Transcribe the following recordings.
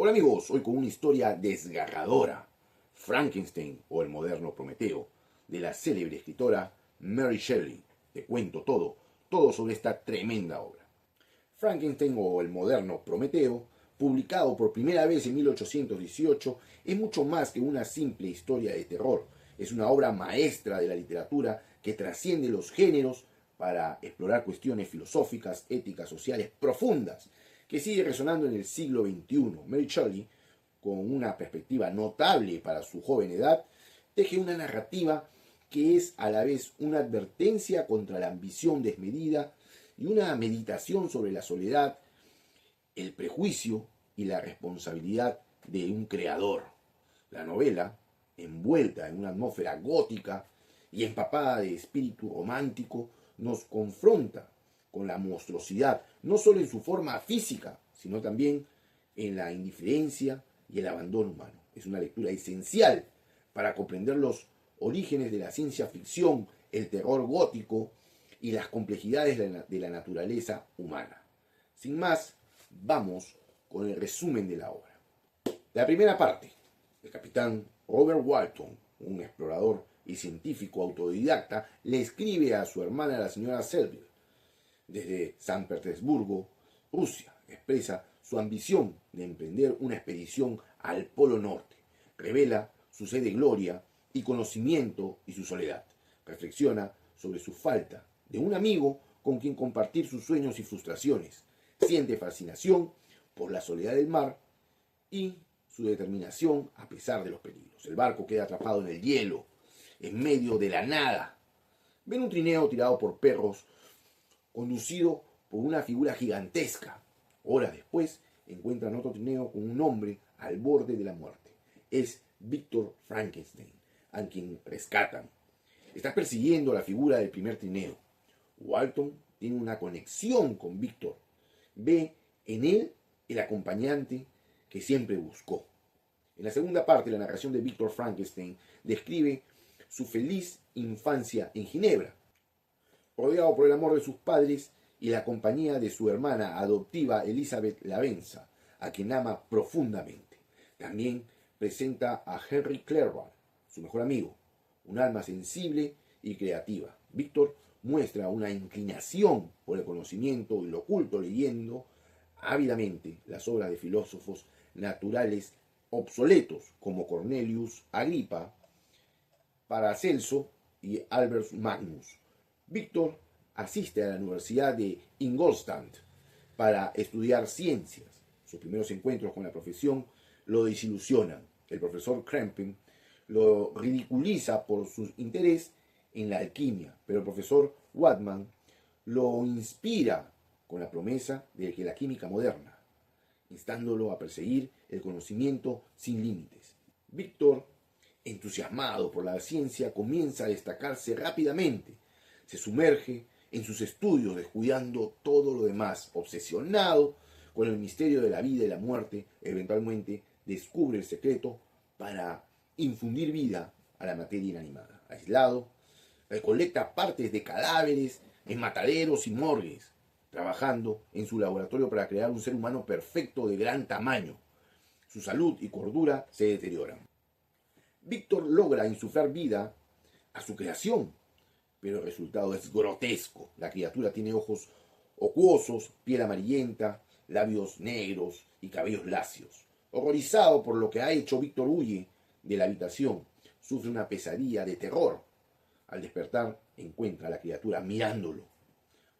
Hola amigos, hoy con una historia desgarradora, Frankenstein o el moderno Prometeo, de la célebre escritora Mary Shelley. Te cuento todo sobre esta tremenda obra. Frankenstein o el moderno Prometeo, publicado por primera vez en 1818, es mucho más que una simple historia de terror. Es una obra maestra de la literatura que trasciende los géneros para explorar cuestiones filosóficas, éticas, sociales profundas, que sigue resonando en el siglo XXI. Mary Shelley, con una perspectiva notable para su joven edad, teje una narrativa que es a la vez una advertencia contra la ambición desmedida y una meditación sobre la soledad, el prejuicio y la responsabilidad de un creador. La novela, envuelta en una atmósfera gótica y empapada de espíritu romántico, nos confronta con la monstruosidad, no solo en su forma física, sino también en la indiferencia y el abandono humano. Es una lectura esencial para comprender los orígenes de la ciencia ficción, el terror gótico y las complejidades de la naturaleza humana. Sin más, vamos con el resumen de la obra. La primera parte, el capitán Robert Walton, un explorador y científico autodidacta, le escribe a su hermana, la señora Selby, desde San Petersburgo, Rusia. Expresa su ambición de emprender una expedición al Polo Norte. Revela su sed de gloria y conocimiento y su soledad. Reflexiona sobre su falta de un amigo con quien compartir sus sueños y frustraciones. Siente fascinación por la soledad del mar y su determinación a pesar de los peligros. El barco queda atrapado en el hielo, en medio de la nada. Ven un trineo tirado por perros, conducido por una figura gigantesca. Horas después, encuentran otro trineo con un hombre al borde de la muerte. Es Víctor Frankenstein, a quien rescatan. Está persiguiendo la figura del primer trineo. Walton tiene una conexión con Víctor. Ve en él el acompañante que siempre buscó. En la segunda parte, la narración de Víctor Frankenstein describe su feliz infancia en Ginebra, rodeado por el amor de sus padres y la compañía de su hermana adoptiva Elizabeth Lavenza, a quien ama profundamente. También presenta a Henry Clerval, su mejor amigo, un alma sensible y creativa. Víctor muestra una inclinación por el conocimiento y lo oculto, leyendo ávidamente las obras de filósofos naturales obsoletos como Cornelius Agripa, Paracelso y Albert Magnus. Víctor asiste a la Universidad de Ingolstadt para estudiar ciencias. Sus primeros encuentros con la profesión lo desilusionan. El profesor Krempin lo ridiculiza por su interés en la alquimia, pero el profesor Watman lo inspira con la promesa de que la química moderna, instándolo a perseguir el conocimiento sin límites. Víctor, entusiasmado por la ciencia, comienza a destacarse rápidamente. Se sumerge en sus estudios, descuidando todo lo demás. Obsesionado con el misterio de la vida y la muerte, eventualmente descubre el secreto para infundir vida a la materia inanimada. Aislado, recolecta partes de cadáveres en mataderos y morgues, trabajando en su laboratorio para crear un ser humano perfecto de gran tamaño. Su salud y cordura se deterioran. Víctor logra insuflar vida a su creación, pero el resultado es grotesco. La criatura tiene ojos acuosos, piel amarillenta, labios negros y cabellos lacios. Horrorizado por lo que ha hecho, Víctor huye de la habitación. Sufre una pesadilla de terror. Al despertar, encuentra a la criatura mirándolo.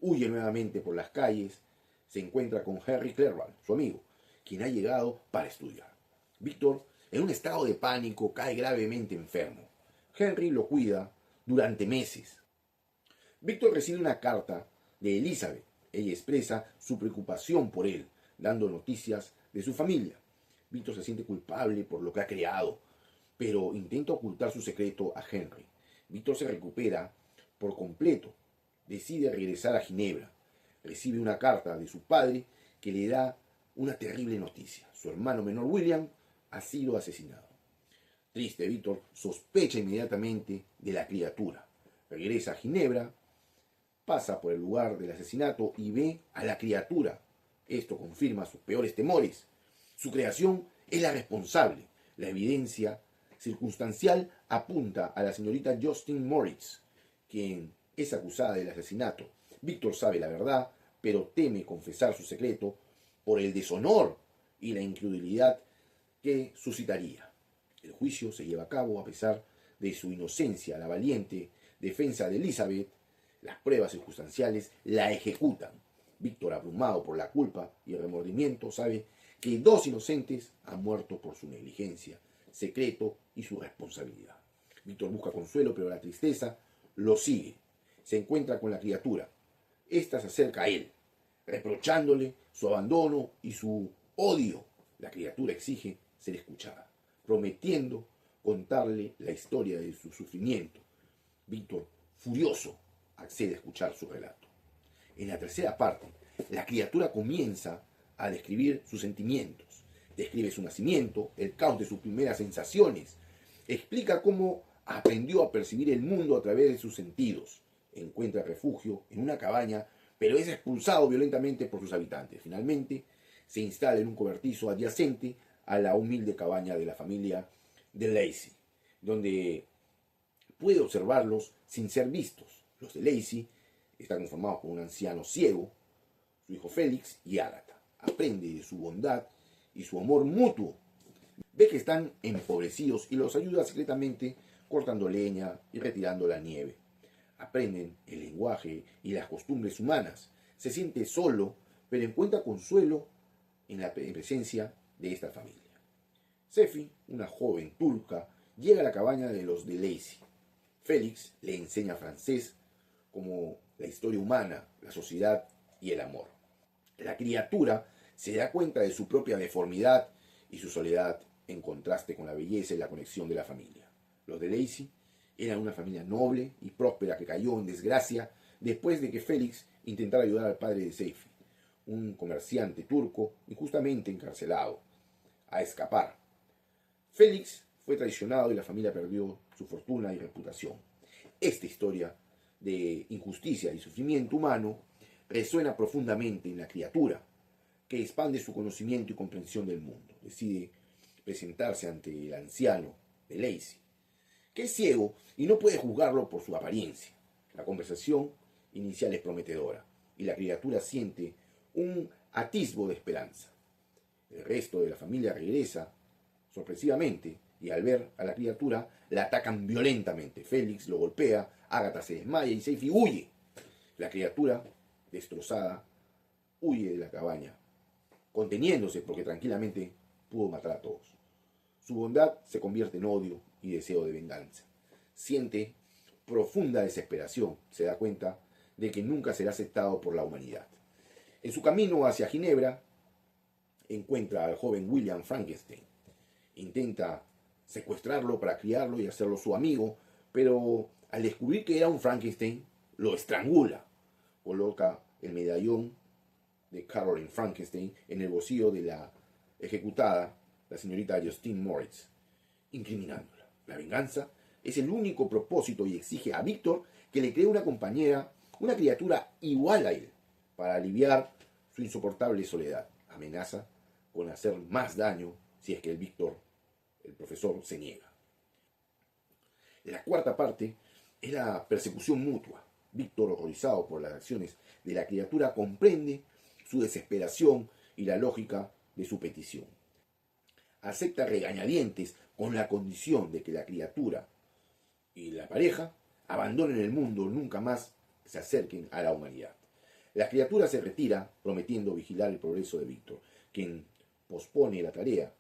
Huye nuevamente por las calles. Se encuentra con Henry Clerval, su amigo, quien ha llegado para estudiar. Víctor, en un estado de pánico, cae gravemente enfermo. Henry lo cuida durante meses. Víctor recibe una carta de Elizabeth. Ella expresa su preocupación por él, dando noticias de su familia. Víctor se siente culpable por lo que ha creado, pero intenta ocultar su secreto a Henry. Víctor se recupera por completo. Decide regresar a Ginebra. Recibe una carta de su padre que le da una terrible noticia. Su hermano menor William ha sido asesinado. Triste, Víctor sospecha inmediatamente de la criatura. Regresa a Ginebra, pasa por el lugar del asesinato y ve a la criatura. Esto confirma sus peores temores. Su creación es la responsable. La evidencia circunstancial apunta a la señorita Justine Moritz, quien es acusada del asesinato. Víctor sabe la verdad, pero teme confesar su secreto por el deshonor y la incredulidad que suscitaría. El juicio se lleva a cabo a pesar de su inocencia. La valiente defensa de Elizabeth, las pruebas circunstanciales, la ejecutan. Víctor, abrumado por la culpa y el remordimiento, sabe que dos inocentes han muerto por su negligencia, secreto y su responsabilidad. Víctor busca consuelo, pero la tristeza lo sigue. Se encuentra con la criatura. Esta se acerca a él, reprochándole su abandono y su odio. La criatura exige ser escuchada, prometiendo contarle la historia de su sufrimiento. Víctor, furioso, accede a escuchar su relato. En la tercera parte, la criatura comienza a describir sus sentimientos. Describe su nacimiento, el caos de sus primeras sensaciones. Explica cómo aprendió a percibir el mundo a través de sus sentidos. Encuentra refugio en una cabaña, pero es expulsado violentamente por sus habitantes. Finalmente, se instala en un cobertizo adyacente a la humilde cabaña de la familia de Lacey, donde puede observarlos sin ser vistos. Los de Lacey están conformados por un anciano ciego, su hijo Félix y Ágata. Aprende de su bondad y su amor mutuo. Ve que están empobrecidos y los ayuda secretamente cortando leña y retirando la nieve. Aprenden el lenguaje y las costumbres humanas. Se siente solo, pero encuentra consuelo en la presencia de esta familia. Sefi, una joven turca, llega a la cabaña de los de Lacey. Félix le enseña francés como la historia humana, la sociedad y el amor. La criatura se da cuenta de su propia deformidad y su soledad en contraste con la belleza y la conexión de la familia. Los de Lacey eran una familia noble y próspera que cayó en desgracia después de que Félix intentara ayudar al padre de Sefi, un comerciante turco injustamente encarcelado, a escapar. Félix fue traicionado y la familia perdió su fortuna y reputación. Esta historia de injusticia y sufrimiento humano resuena profundamente en la criatura, que expande su conocimiento y comprensión del mundo. Decide presentarse ante el anciano de Lacey, que es ciego y no puede juzgarlo por su apariencia. La conversación inicial es prometedora y la criatura siente un atisbo de esperanza. El resto de la familia regresa sorpresivamente y al ver a la criatura la atacan violentamente. Félix lo golpea, Ágata se desmaya y Sefi huye. La criatura, destrozada, huye de la cabaña, conteniéndose porque tranquilamente pudo matar a todos. Su bondad se convierte en odio y deseo de venganza. Siente profunda desesperación, se da cuenta de que nunca será aceptado por la humanidad. En su camino hacia Ginebra, encuentra al joven William Frankenstein. Intenta secuestrarlo para criarlo y hacerlo su amigo, pero al descubrir que era un Frankenstein, lo estrangula. Coloca el medallón de Caroline Frankenstein en el bolsillo de la ejecutada, la señorita Justine Moritz, incriminándola. La venganza es el único propósito y exige a Víctor que le cree una compañera, una criatura igual a él, para aliviar su insoportable soledad. Amenaza con hacer más daño si es que el profesor, se niega. La cuarta parte es la persecución mutua. Víctor, horrorizado por las acciones de la criatura, comprende su desesperación y la lógica de su petición. Acepta regañadientes con la condición de que la criatura y la pareja abandonen el mundo, nunca más se acerquen a la humanidad. La criatura se retira, prometiendo vigilar el progreso de Víctor, quien pospone la tarea,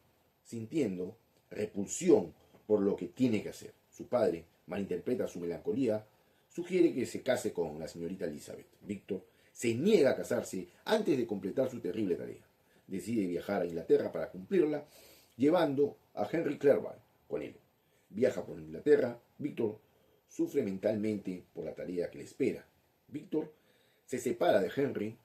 sintiendo repulsión por lo que tiene que hacer. Su padre malinterpreta su melancolía, sugiere que se case con la señorita Elizabeth. Víctor se niega a casarse antes de completar su terrible tarea. Decide viajar a Inglaterra para cumplirla, llevando a Henry Clerval con él. Viaja por Inglaterra. Víctor sufre mentalmente por la tarea que le espera. Víctor se separa de Henry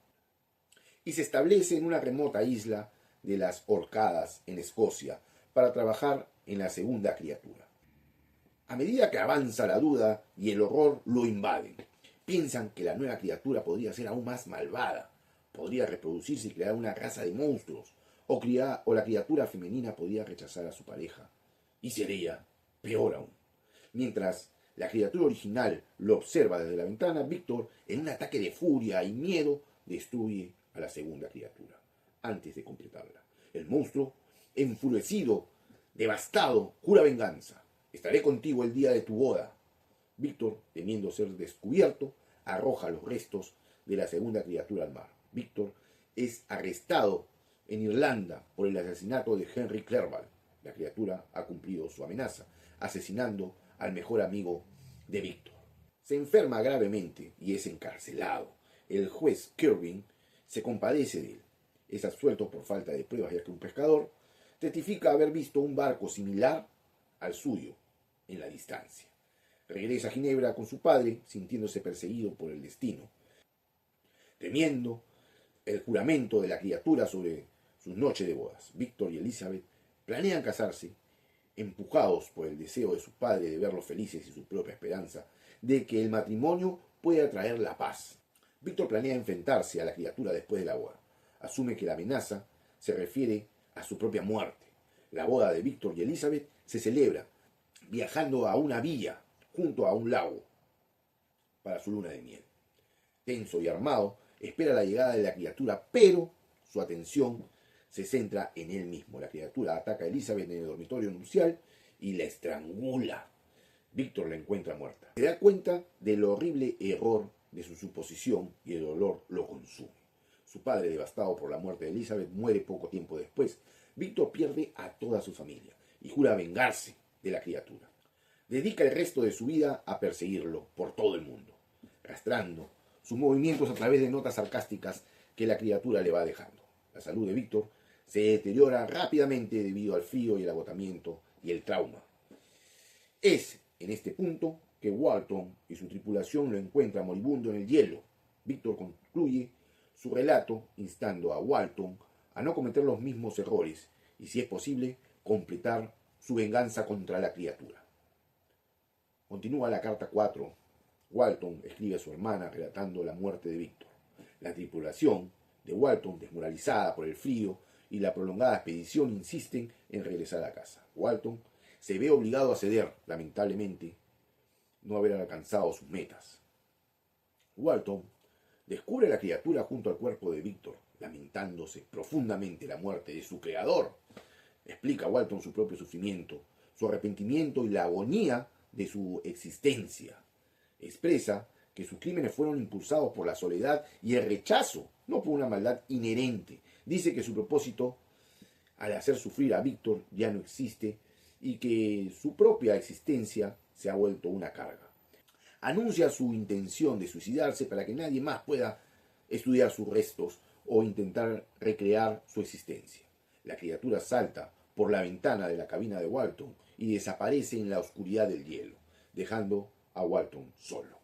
y se establece en una remota isla de las Orcadas, en Escocia, para trabajar en la segunda criatura. A medida que avanza la duda y el horror lo invaden, piensan que la nueva criatura podría ser aún más malvada, podría reproducirse y crear una raza de monstruos, o la criatura femenina podía rechazar a su pareja, y sería peor aún. Mientras la criatura original lo observa desde la ventana, Víctor, en un ataque de furia y miedo, destruye a la segunda criatura, antes de completarla. El monstruo, enfurecido, devastado, jura venganza. Estaré contigo el día de tu boda. Víctor, temiendo ser descubierto, arroja los restos de la segunda criatura al mar. Víctor es arrestado en Irlanda por el asesinato de Henry Clerval. La criatura ha cumplido su amenaza, asesinando al mejor amigo de Víctor. Se enferma gravemente y es encarcelado. El juez Kirvin se compadece de él. Es absuelto por falta de pruebas, ya que un pescador testifica haber visto un barco similar al suyo en la distancia. Regresa a Ginebra con su padre, sintiéndose perseguido por el destino. Temiendo el juramento de la criatura sobre sus noches de bodas, Víctor y Elizabeth planean casarse, empujados por el deseo de su padre de verlos felices y su propia esperanza de que el matrimonio pueda traer la paz. Víctor planea enfrentarse a la criatura después de la boda. Asume que la amenaza se refiere a su propia muerte. La boda de Víctor y Elizabeth se celebra viajando a una villa junto a un lago para su luna de miel. Tenso y armado, espera la llegada de la criatura, pero su atención se centra en él mismo. La criatura ataca a Elizabeth en el dormitorio nupcial y la estrangula. Víctor la encuentra muerta. Se da cuenta del horrible error de su suposición y el dolor lo consume. Su padre, devastado por la muerte de Elizabeth, muere poco tiempo después. Víctor pierde a toda su familia y jura vengarse de la criatura. Dedica el resto de su vida a perseguirlo por todo el mundo, arrastrando sus movimientos a través de notas sarcásticas que la criatura le va dejando. La salud de Víctor se deteriora rápidamente debido al frío y el agotamiento y el trauma. Es en este punto que Walton y su tripulación lo encuentran moribundo en el hielo. Víctor concluye su relato instando a Walton a no cometer los mismos errores y, si es posible, completar su venganza contra la criatura. Continúa la carta 4. Walton escribe a su hermana relatando la muerte de Víctor. La tripulación de Walton, desmoralizada por el frío y la prolongada expedición, insisten en regresar a casa. Walton se ve obligado a ceder, lamentablemente, no haber alcanzado sus metas. Walton descubre a la criatura junto al cuerpo de Víctor, lamentándose profundamente la muerte de su creador. Explica a Walton su propio sufrimiento, su arrepentimiento y la agonía de su existencia. Expresa que sus crímenes fueron impulsados por la soledad y el rechazo, no por una maldad inherente. Dice que su propósito, al hacer sufrir a Víctor, ya no existe y que su propia existencia se ha vuelto una carga. Anuncia su intención de suicidarse para que nadie más pueda estudiar sus restos o intentar recrear su existencia. La criatura salta por la ventana de la cabina de Walton y desaparece en la oscuridad del hielo, dejando a Walton solo.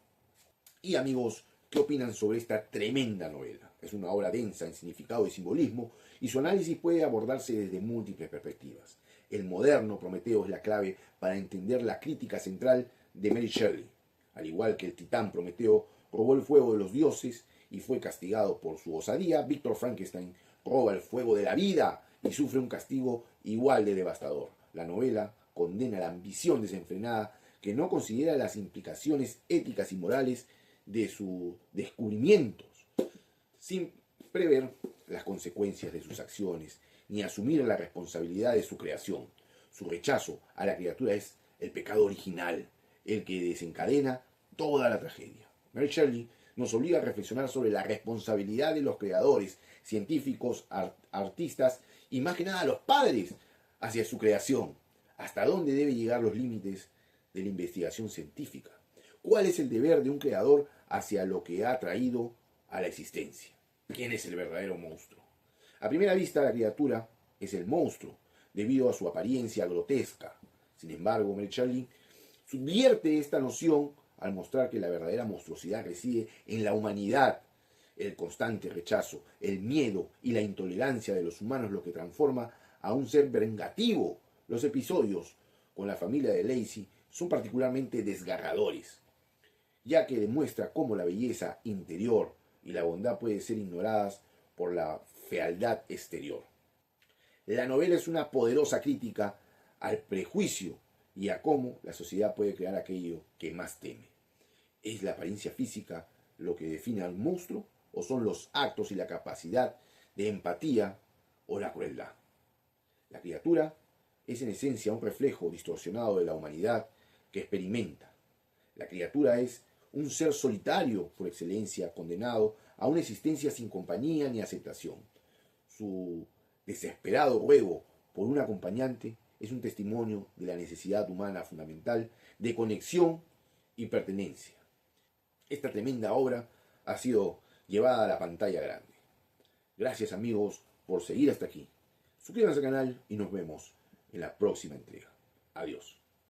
Y amigos, ¿qué opinan sobre esta tremenda novela? Es una obra densa en significado y simbolismo, y su análisis puede abordarse desde múltiples perspectivas. El moderno Prometeo es la clave para entender la crítica central de Mary Shelley. Al igual que el titán Prometeo robó el fuego de los dioses y fue castigado por su osadía, Víctor Frankenstein roba el fuego de la vida y sufre un castigo igual de devastador. La novela condena la ambición desenfrenada que no considera las implicaciones éticas y morales de sus descubrimientos, sin prever las consecuencias de sus acciones, ni asumir la responsabilidad de su creación. Su rechazo a la criatura es el pecado original, el que desencadena toda la tragedia. Mary Shelley nos obliga a reflexionar sobre la responsabilidad de los creadores, científicos, artistas y más que nada los padres hacia su creación. ¿Hasta dónde deben llegar los límites de la investigación científica? ¿Cuál es el deber de un creador hacia lo que ha traído a la existencia? ¿Quién es el verdadero monstruo? A primera vista, la criatura es el monstruo, debido a su apariencia grotesca. Sin embargo, Mary Shelley subvierte esta noción al mostrar que la verdadera monstruosidad reside en la humanidad. El constante rechazo, el miedo y la intolerancia de los humanos lo que transforma a un ser vengativo. Los episodios con la familia de Lacey son particularmente desgarradores, ya que demuestra cómo la belleza interior y la bondad pueden ser ignoradas por la fealdad exterior. La novela es una poderosa crítica al prejuicio y a cómo la sociedad puede crear aquello que más teme. ¿Es la apariencia física lo que define al monstruo o son los actos y la capacidad de empatía o la crueldad? La criatura es en esencia un reflejo distorsionado de la humanidad que experimenta. La criatura es un ser solitario por excelencia, condenado a una existencia sin compañía ni aceptación. Su desesperado ruego por un acompañante es un testimonio de la necesidad humana fundamental de conexión y pertenencia. Esta tremenda obra ha sido llevada a la pantalla grande. Gracias amigos por seguir hasta aquí. Suscríbanse al canal y nos vemos en la próxima entrega. Adiós.